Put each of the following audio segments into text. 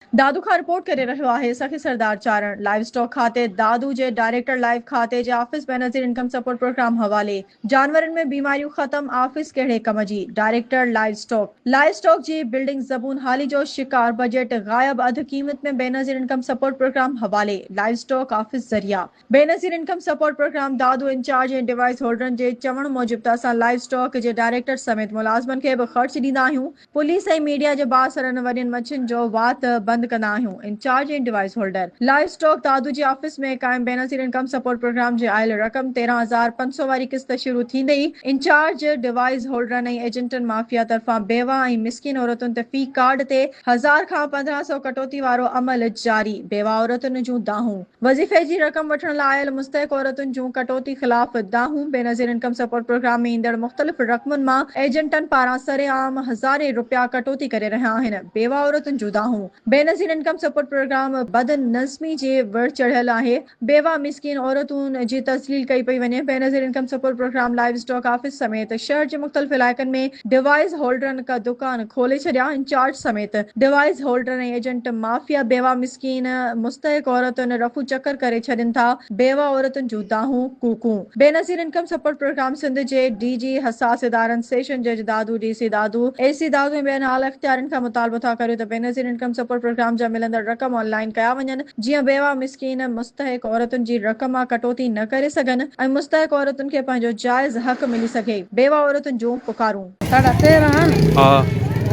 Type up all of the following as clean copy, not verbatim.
दादू खां रिपोर्ट करे रहियो आहे सखी सरदार चारण। लाइव स्टॉक खाते दादू जे डायरेक्टर लाइव खाते जे office Benazir income support programme हवाले। जानवरनि में बीमारियूं ख़त्म, ऑफिस कहिड़े कम जी? डायरेक्टर लाइव स्टॉक जी बिल्डिंग ज़बून हाली जो शिकार, बजट गायब, अधु कीमत में बेनज़ीर इनकम सपोर्ट प्रोग्राम हवाले। लाइव स्टॉक ऑफिस ज़रिया Benazir income support programme Dadu incharge ऐं डिवाइस होल्डरनि जे चवण मूजिब त असां लाइव स्टॉक जे डायरेक्टर समेत मुलाज़िमनि खे बि ख़र्च ॾींदा आहियूं। पुलिस ऐं मीडिया जे बासरनि वॾियुनि मच्छियुनि जो वात बंदि कंदा आहियूं। इंचार्ज ऐं डिवाइस होल्डर लाइव स्टॉक दादू जी ऑफिस में कायम बेनज़ीर इनकम सपोर्ट प्रोग्राम जे आयल रक़म 13,500 वारी किस्त शुरू थींदे ई इंचार्ज डिवाइस होल्डरनि ऐं एजेंटनि माफ़िया तरफ़ां बेवा ऐं मिसकिन औरतुनि ते फी कार्ड ते 1000 खां 1500 कटौती वारो अमल जारी। बेवा औरतुनि जूं दाहूं वज़ीफ़े जी रक़म वठण लाइ आयल मुस्तहिक औरतुनि जूं कटौती ख़िलाफ़ दाहूं। बेनज़ीर इनकम सपोर्ट प्रोग्राम में ईंदड़ मुख़्तलिफ़ रक़मुनि मां एजेंटनि पारां सरेआम हज़ारे रुपया कटौती करे रहिया आहिनि। बेवा औरतुनि जूं दाहूं बेनज़ीर इनकम सपोर्ट प्रोग्राम बदनज़मी जे वर चढ़ियल आहे। बेवा मिसकिन औरतुनि जी तस्लील कई पई वञे। Benazir income support program livestock office समेत शहर जे मुख़्तलिफ़ इलाइक़नि में डिवाइस होल्डरनि का दुकान खोले छॾिया। इंचार्ज समेत डिवाइस होल्डर ऐं एजेंट माफ़िया बेवा मिसकिन मुस्तहिक औरतुनि रफू चकर करे छॾनि था। बेवा औरतुनि जूं दाहूं कूकू Benazir income support programme Sindh जे डीजी हसास इदारनि सेशन जज दादू, डीसी दादू, एसी दादू ऐं ॿियनि आला इख्तियारनि खां मुतालबो था करियो त बेनज़ीर इनकम सपोर्ट प्रोग्राम जा मिलंदड़ रक़म ऑनलाइन कया वञनि, जीअं बेवा मिसकिन मुस्तहिक औरतुनि जी रक़म मां कटौती न करे सघनि ऐं मुस्तहिक औरतुनि खे पंहिंजो जाइज़ हक़ मिली सघे। बेवा औरतुनि जूं पुकारूं साढ़ा 13 हाँ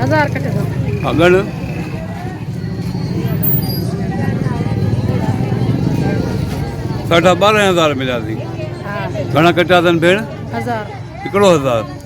1000 कटे दो। अगन साढ़ा 12,000 मिलिया थी। हाँ घणा कटिया अथनि भेण? 1000 हिकिड़ो 1000।